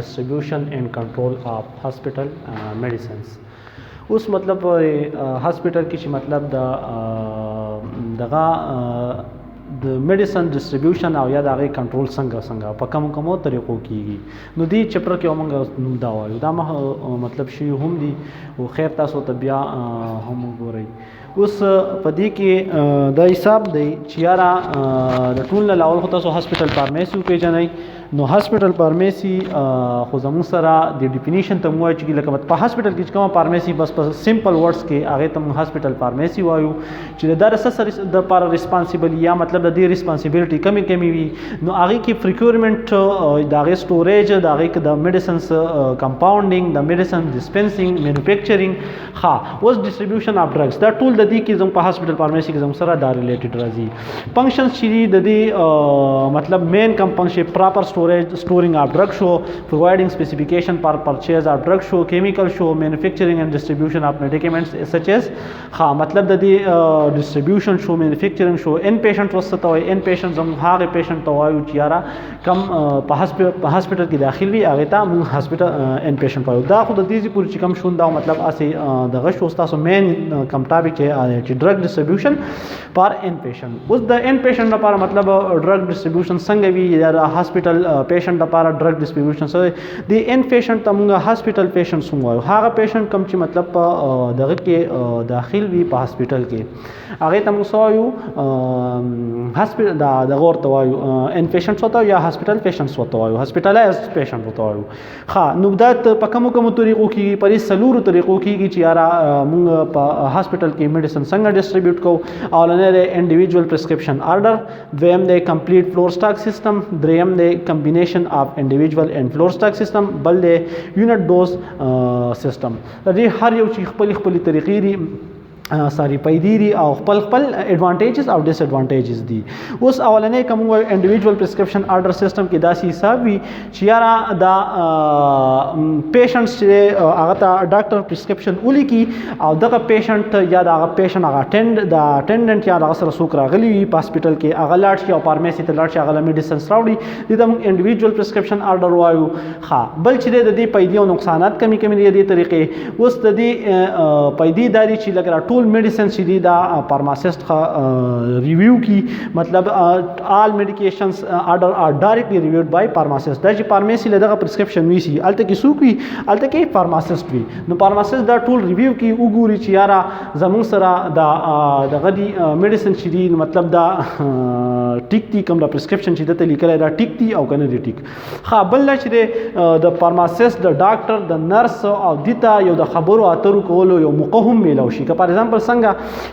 distribution and control of hospital medicines. उस मतलब हॉस्पिटल की मतलब दगा د میډیسن ډیسټریبیوشن او یا د هغې کنټرول څنګه په کومو طریقو کیږي. نو دې چپټر کې موږ نوم دا وایو، دا مطلب شي هم دي او خیر تاسو ته بیا هم وګورئ. اوس په دې کې دا حساب دی چې یاره د ټول نه لاول خو تاسو هاسپټل فارمیسي وپېژنئ. نو هاسپټل فارمیسي خو زموږ سره د ډیفینیشن ته وایو چې لکه په هاسپټل کې چې کومه فارمیسي بس په سمپل ورډس کې هغې ته موږ هاسپټل فارمیسي وایو چې دا د لپاره ریسپانسیبل یا مطلب د دې ریسپانسیبلټي کمی وي. نو هغې کې پریکیورمنټ د هغې سټوریج د هغې د میډیسنس کمپاونډینګ د میډیسن ډسپنسینګ مینوفیکچرینګ اوس ډسټریبیوشن اف ډرګس دا ټول د دې کې زموږ په هاسپټل فارمیسي کې زموږ سره دا ریلیټډ راځي. فنکشنز چې دي د دې مطلب مین کمپنګ پراپر storing of drug show, providing specification for purchase of drug show, chemical show, manufacturing and distribution of medicaments such as मतलब د distribution show, manufacturing show. inpatient وسته وي inpatient زم هغه پیشنټ ته وایو چې یاره کم په هاسپټل کې داخل وي هغه ته موږ هاسپټل inpatient وایو. دا خو د دې پورې چې کم شون دا مطلب اسې دغه شو تاسو مین کم ټاپک چې ډرګ ډیسټریبیوشن پر inpatient. اوس د inpatient لپاره مطلب ډرګ ډیسټریبیوشن څنګه وي یا هاسپټل پیشنټ لپاره ډرګ ډیسټریبیوشن سره د ان پیشنټ ته موږ هاسپټل پیشنټ سم وایو. هغه پیشنټ کم چې مطلب په دغه کې داخل وي په هاسپټل کې هغه ته موږ وایو هاسپټل د غور ته وایو ان پیشنټ وته یا هاسپټل پیشنټ وته وایو هاسپټلایزد پیشنټ وته وایو. نو دا په کومو طریقو کې په سلورو طریقو کې چې یاره موږ په هاسپټل کې میډیسن څنګه ډیسټریبیوټ کوو. اولنې د انډیویډوال پرسکرپشن آرډر، دویم د کمپلیټ فلور سټاک سیستم، دریم د combination of individual and floor stock system، بل د unit dose system. د دې هر یو چې خپل طریقې دي ساری پیدې دي او خپل ایڈوانټیجز او ډیس ایڈوانټیجز دي. اوس اولنې کوم انډیویډوال پرسکرپشن آرډر سیستم کې داسې حساب وي چې یاره دا پیشنټس چې هغه ته ډاکټر پرسکرپشن ولیکي او دغه پیشنټ یا دغه پیشنټ هغه د اټینډنټ یا دغه سره څوک راغلی وي په هاسپټل کې هغه لاړ شي او فارمیسي ته لاړ شي هغه میډیسنس راوړي دې ته موږ انډیویډوال پرسکرپشن آرډر وایو. بل چې د دې پیدې او نقصانات کمی دي دې طریقې. اوس د دې پیدې داري چې لکه ټول میډیسن چې دي دا فارماسیسټ ریویو کی مطلب آل میډیکیشنز آرډر آر ډایرکټلی ریویوډ بای فارماسیسټ. دا چې فارمیسي له دغه پرسکرپشن وی سي الته کې څوک وي الته کې فارماسیسټ وي. نو فارماسیسټ دا ټول ریویو کی وګوري چې یاره زموږ سره دا دغه دي میډیسن چې دي مطلب دا ټیک دي کوم دا پرسکرپشن چې دته لیکل دا ټیک دي او کنه دي ټیک. بل چې د فارماسیسټ د ډاکټر د نرس او دیتا یو د خبرو اترو کولو یو موقع هم میلاو شي. که فار ایگزامپل څنګه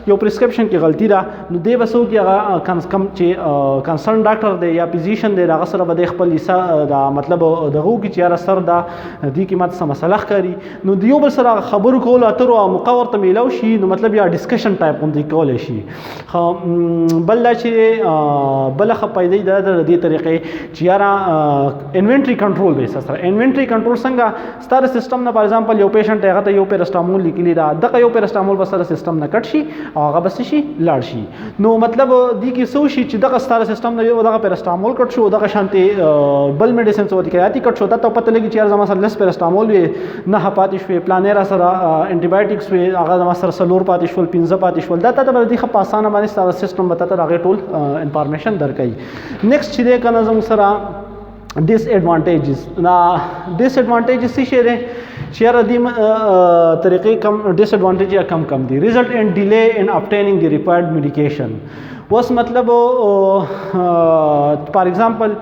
یو پرسکرپشن کې غلطی ده نو دی بسو کې هغه کم چې کنسرن ډاکټر دی یا فزیشن دی هغه سره به خپل دا مطلب دغه کې چې یاره سر دا دې کې ماته څه مسله ښکاري نو د یو بل سره خبرو کولو اترو او موقع ورته میلاو شي نو مطلب یا ډسکشن ټایپ غوندې کولی شي. بل دا چې بله ښه پیدې ده د دې طریقې چې یاره انوینټري کنټرول دی سره. انوینټري کنټرول څنګه ستاره سیستم نه فار ایگزامپل یو پیشنټ هغه ته یو پیرسټامول لیکلی ده دغه یو پیرسټامول به سره سیستم نه کټ شي او هغه بس شي لاړ شي. نو مطلب دې کې څه شي چې دغه ستاره سیستم نه یو دغه پیرسټامول کټ شو دغه شانتي بل میډیسن څه ورته کیاتي کټ شو دا ته پته لګي چې یار زما سره لس پیرسټامول وي نه پاتې شوې پلانیرا سره انټي بایوټکس وي هغه زما سره سلور پاتې شول 15 پاتې شول دا ته د دې په اسانه باندې ستاره سیستم به ته هغه ټول انفارمیشن درکړي. نیکسټ چې دې کنه زموږ سره ډیس ایڈوانټیجز نا ډیس ایڈوانټیجز څه شي دي چې یاره دې طریقې کم ډیس ایڈوانټیج یا کم دي. ریزلټ ان ډیلے ان ابټیننګ دی ریکوایرډ میډیکیشن. اوس مطلب فار ایگزامپل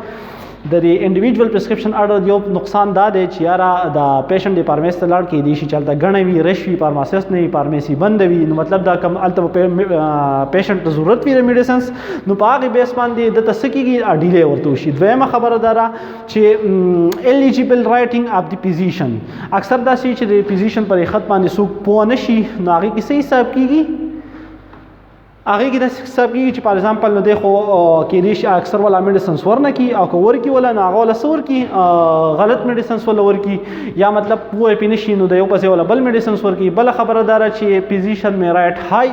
د دې انډیویډوال پرسکرپشن آرډر یو نقصان دا دی چې یاره د پیشنټ د فارمیسي ته لاړ کې دی شي چلته ګڼه وي رش وي فارماسیسټ نه وي فارمیسي بند وي نو مطلب دا کم هلته پیشنټ ته ضرورت وي د میډیسنس نو په هغې بیس باندې دته څه کېږي ډیلی ورته وشي. دویمه خبره دا ده چې ایلیجیبل رایټینګ اف د فزیشن اکثر داسې چې د فزیشن پر خط باندې څوک پوه نه شي نو هغې کې څه حساب کېږي هغه کې د حساب کیږي چې فار ایگزامپل نو د خو کې ریش اکثر ولا میډیسنس ورنه کی او کور کی ولا نه هغه ولا سور کی غلط میډیسنس ولا ور کی یا مطلب پوه پینشي نو د یو پسې ولا بل میډیسنس ور کی بل خبردار چې فزیشن می رائټ های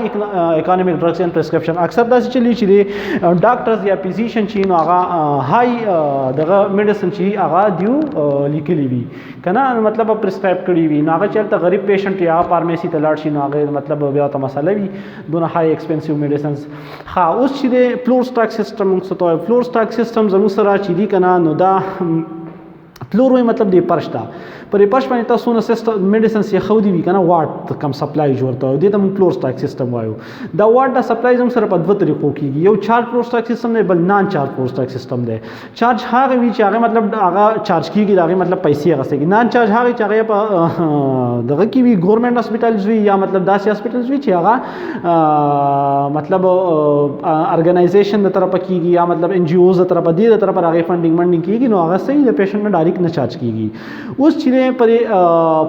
اکانومیک ډرگز اینڈ پرسکرپشن اکثر داسې چلی چې ډاکټرز یا فزیشن چې نو هغه های دغه میډیسن چې هغه دیو لیکلی وي کنه مطلب پرسکرایب کړی وي نو هغه چلته غریب پیشنټ یا فارمیسی ته لاړ شي نو هغه مطلب بیا ته مسله وي دونه های ایکسپنسیو میډیسنز ها اوس چې د فلور سټاک سیستم څه ته فلور سټاک سیستم زموږ سره چې دی کنه نو دا فلور وای مطلب دی پرشتا پر پرش باندې تاسو نو سیستم میډیسنز یې خو دی وی کنه واټ کم سپلای جوړته دی ته موږ فلور سټاک سیستم وایو دا واټ دا سپلای زموږ سره په دوه طریقو کیږي یو چارج فلور سټاک سیستم دی بل نان چارج فلور سټاک سیستم دی چارج هغه وی چې هغه مطلب هغه چارج کیږي هغه مطلب پیسې غسیږي نان چارج هغه چې هغه په دغه کی وی ګورنمنت هسپتالز وی یا مطلب داسې هسپتالز وی چې هغه مطلب ارګنایزیشن د طرفه کیږي یا مطلب ان جی اوز د طرفه دی د طرفه هغه فندینګ کیږي نو هغه صحیح د پیشنټ نه ډایرکټ نه چارج کیږي اوس چې پر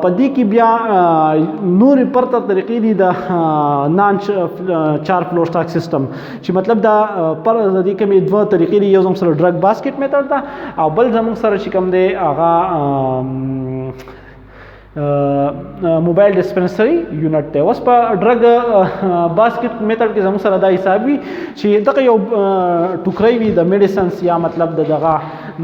پدې کې بیا نور پرته طریقې دي د نان چار فلور سټاک سیستم چې مطلب دا پر د دې کې دوه طریقې دي یو زموږ سره ډرګ باسکټ میتھډ دا او بل زموږ سره چې کوم دی هغه موبایل ډسپنسري یونټ ته اوس په ډرګ باسکټ میتھډ کې زموږ سره دا حساب وي چې دغه یو ټوکرۍ وي د میډیسنس یا مطلب دغه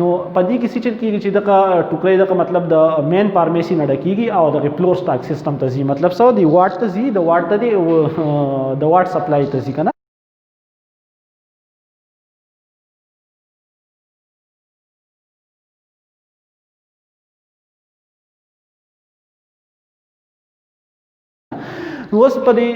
نو پدې کې څه چل کېږي چې دغه ټوکرۍ دغه مطلب د مین فارمیسی نه ډکېږي او دغه فلور سټاک سیستم ته ځي مطلب څه دی واټ ته ځي د واټ ته دی د واټ سپلای ته ځي کنه اوس په دې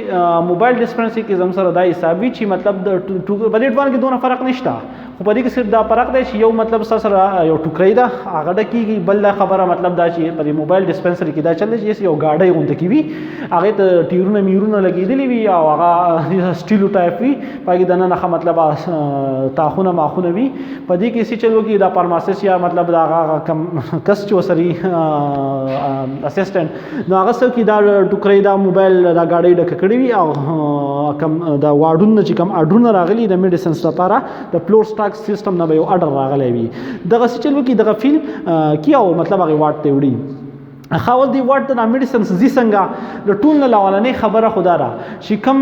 موبایل ډسپنسري کې زموږ سره دا حساب وي چې مطلب د په دې ډوان کې دونه فرق نشته خو په دې کې صرف دا فرق دی چې یو مطلب سره یو ټوکرۍ ده هغه ډکېږي بل خبره مطلب دا چې په دې موبایل ډسپنسري کې دا چل دی چې یو گاډۍ غونډه کې وي هغه ته ټیرونه میرونه لګېدلې وي او هغه سټیلو ټایپ وي پکې د نن مطلب تاخونه ماخونه وي په دې کې څه چلو کې دا فارماسیست یا مطلب دا هغه کم کس چې وسري اسسټنټ نو هغه څه کې دا ټوکرۍ دا موبایل دا گاډۍ ډکه کړې وي او کم دا واډونه چې کم اډرونه راغلي د میډیسنس لپاره د فلور سټاک سیستم نه به یو اډر راغلی وي دغه څه چل وکړي دغه فیل کیا او مطلب هغه واټ ته وړي خاول دی واټ د میډیسنس زی څنګه د ټول نه لاولنې خبره خدا را چې کم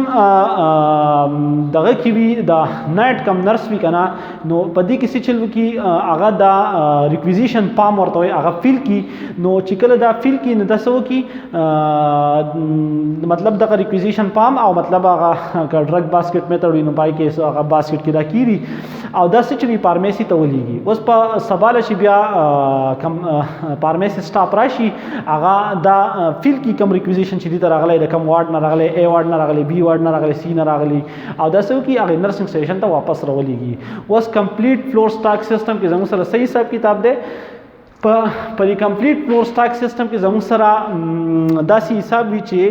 دغه کې وی دا نایټ کم نرس وی کنه نو پدې کې څه چل وکي هغه دا ریکویزیشن پام ورته وي هغه فیل کی نو چې کله دا فیل کی نو تاسو کی مطلب دغه ریکویزیشن پام او مطلب هغه ډرګ باسکټ میتھډ نو پای کې هغه باسکټ کې دا کیری او دا څه چې فارمیسی ته ولېږي اوس په سوال شي بیا کم فارمیسی سټاپ راشي هغه دا فیل کی کم ریکویزیشن چې دي تر راغلی د کم وارډ نه راغلی ای وارډ نه راغلی بی وارډ نه راغلی سی نه راغلی او دا څه کی هغه نرسنګ سټیشن ته واپس راولېږي اوس کمپلیټ فلور سټاک سیستم کې زموږ سره صحیح حساب کتاب دی په دې کمپلیټ فلور سټاک سیستم کې زموږ سره داسې حساب وي چې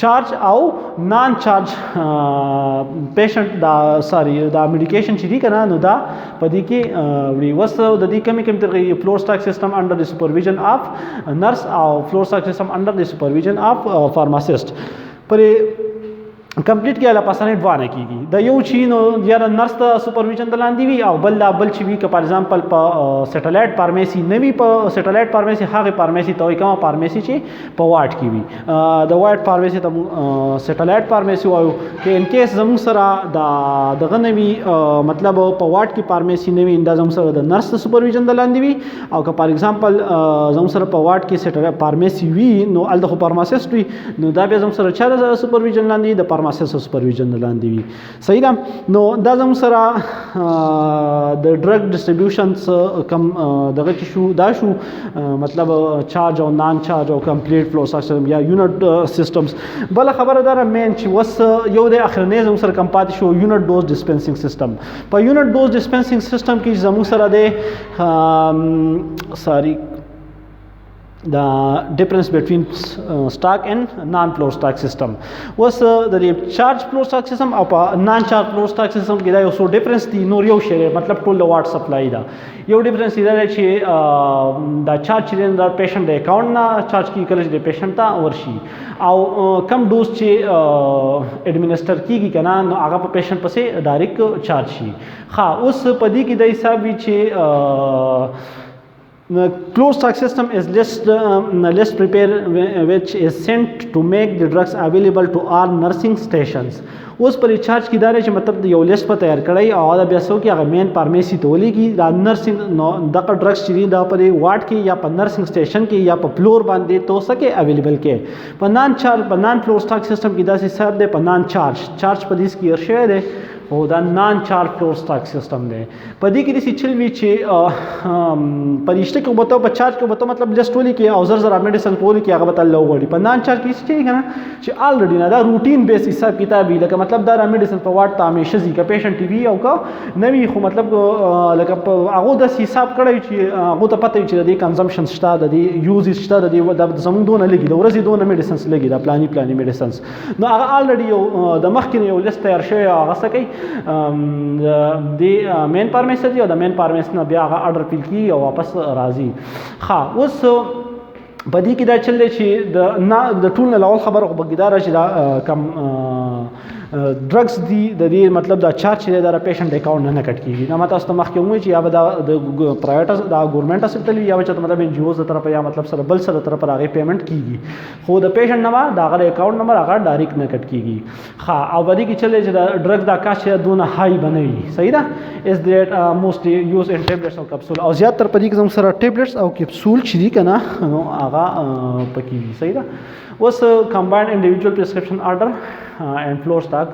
چارج او نان چارج پیشنټ دا ساري دا میډیکیشن چې دی کنه نو دا په دې کې وی وسو د دې کمی طریقې فلور سټاک سیستم انډر د سپرویژن اف نرس او فلور سټاک سیستم انډر د سپرویژن اف فارماسیست پر کمپلیټ کې لا پاسانه وانه کیږي د یو چی نو یا نرس ته سپرویژن دلاندې وي او بل چې وی ک فار ایگزامپل په سټلایټ فارمیسی نوی په سټلایټ فارمیسی هغه فارمیسی ته کومه فارمیسی چې په واټ کې وي د واټ فارمیسی ته سټلایټ فارمیسی وایو کې ان کیس زموږ سره دغه نوی مطلب په واټ کې فارمیسی نوی دا زموږ سره د نرس ته سپرویژن دلاندې وي او ک فار ایگزامپل زموږ سره په واټ کې سټلایټ فارمیسی وي نو ال د فارماسیست وي نو دا به زموږ سره چا سپرویژن لاندې د فارماسیست سپرویژن لاندې وي صحیح ده نو دا زموږ سره د ډرګ ډسټریبیوشنز کم دغه چې شو دا شو مطلب چارج او نان چارج او کمپلیټ فلو سیستم یا یونټ سیستمز بل خبره دار مین چې وس یو د اخرنی زموږ سره کم پاتې شو یونټ ډوز ډسپنسینګ سیستم په یونټ ډوز ډسپنسینګ سیستم کې زموږ سره د ساری the difference between stock and non-floor stock system was the charge floor stock system او non-charge floor stock system کې دا یو څو difference دي نور یو شی مطلب ټول د واټ سپلای دا یو difference دا چې دا charge چې د پیشنټ د اکاونټ نه charge کی کله چې د پیشنټ ته ورشي او کم ډوز چې ایڈمنسٹر کیږي کنه نو هغه په پیشنټ پسې ډایرکټ چارج شي ها اوس په دې کې د حساب وی چې the closed stock system is list prepare which is sent to make the drugs available to all nursing stations. اوس پر چارج کی داري چې مطلب یو لیست په تیار کړی او دا بیا سو کې هغه مین فارمیسی ته ولېږي دا نرسنګ نو دغه ډرګس چې دا په واټ کې یا په نرسنګ سټیشن کې یا په فلور باندې تو سکے اویلیبل کې په نان چارج په نان فلور سٹاک سیستم کې داسې حساب دی په نان چارج په دې کې ورشي دی او دا نان چارج فلور سٹاک سیستم دی په دې کې د چل وی چې پرشته کې وبته په چارج کې وبته مطلب جست ولي کې او زر میډیسن پولی کې هغه بتل وړي په نان چارج کې څه کنه چې الریډي نه دا روټین بیس حساب کتابي لکه مطلب دا میډیسن په واټ ته همیشه ځي که پیشنټ ټي وي او که نوی خو مطلب لکه هغه د حساب کړی چې هغه ته پته چې د کنزمپشن شته د یوز شته د زمونږ دونه لګي د ورځې دونه میډیسنز لګي دا پلاني میډیسنز نو هغه الریډي یو د مخکې یو لیست تیار شوی هغه څه کوي د مین فارمیسی دی او د مین فارمیسی نه بیا هغه اډر پیل کی او واپس راځي ها اوس په دې کې دا چل دی چې د ټول نه لاول خبره خو بګیدار چې دا کم ډرګس دی د دې مطلب دا چارج چې دا پیشنټ اکاونټ نه کټ کیږي نو ماته است مخکې وایي چې یا به د پرایویټ دا ګورنمنت هسپتال یا چې مطلب ان جی اوز طرف یا مطلب سره بل سره طرف هغه پیمنٹ کیږي خو د پیشنټ نمبر دا غره اکاونټ نمبر هغه ډایرکټ نه کټ کیږي ها او باندې کې چلے چې دا ډرګ دا کاش دونه هاي بنوي صحیح ده از دیٹ موستلی یوز ان ټیبلټس او کپسول او زیات تر پدې کې زموږ سره ټیبلټس او کپسول چې دي کنه نو هغه پکې صحیح ده اوس کمباینډ انډیویډوال پرسکرپشن آرډر اینڈ فلور سٹاک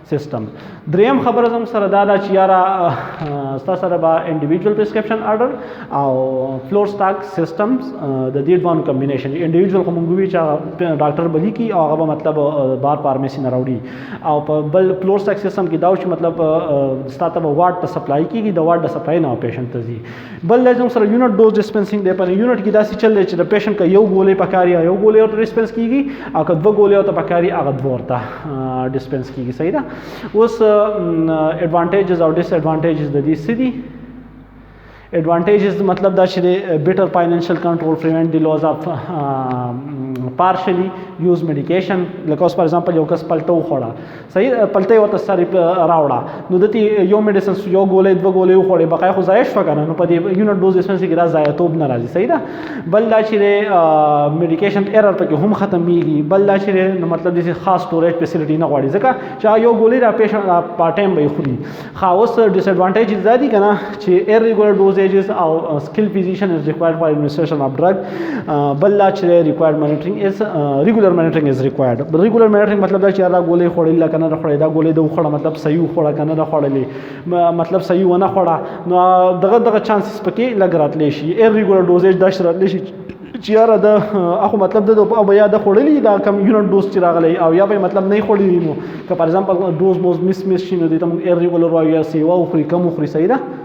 سیستم دریم خبره زموږ سره دا ده چې یاره ستا سره به انډیویډوال پرسکرپشن آرډر او فلور سٹاک سیستمز د دې دوانو کمبینیشن انډیویډوال خو مونږ وی چې ډاکټر به لیکي او هغه به مطلب بار فارمیسی نه راوړي او په بل فلور سٹاک سیستم کې دا چې مطلب ستا ته به واټ ته سپلای کیږي د واټ د سپلای نه پیشنټ ته ځي بل زموږ سره یونټ ډوز ډسپنسینګ دی په یونټ کې داسې چل دی چې د پیشنټ کا یو ګولې پکاري یو ګولې ورته ډسپنس کیږي او که دوه ګولې ورته پکاري هغه دوه ورته ډسپنس کیږي صحیح ده اوس advantages or disadvantages د دې څه دي advantages مطلب دا چې better financial control prevent the loss of partially used medication like for example یو کس پلټو خوړه صحیح پلټي ورته ساري راوړه نو دتی یو میډیسن یو ګولې دوه ګولې خوړې بقای خو ضایع شو کنه نو په دې یونټ ډوز ډسپنسینګ کې دا ضایع توب نه راځي صحیح ده بل دا چې میډیکیشن ایرر پکې هم ختمېږي بل دا چې نو مطلب دې خاص سټوریج فیسیلیټي نه غواړي ځکه چې یو ګولې را پیشنټ پارت ټایم به خوري خاص ډیس ایڈوانټیج دا دي کنه چې irregular dosages او skilled physician is required for administration of drug بل دا چې required monitoring is regular monitoring is required regular monitoring مطلب دا چې را ګولې خوړل کنه نه خوړې دا ګولې د خوړه مطلب صحیح خوړه کنه نه خوړلې مطلب صحیح ونه خوړه نو دغه چانسز پکې لګ راتلی شي irregular dosage دا راتلی شي چې یاره د اخو مطلب د او بیا د خوړلې دا کم یونټ ډوز چې راغلی او یا به مطلب نه خوړلې نو که فار ایگزامپل ډوز موز مس شي نو د تم irregular وایي یا سیوا خوري کم خوري صحیح ده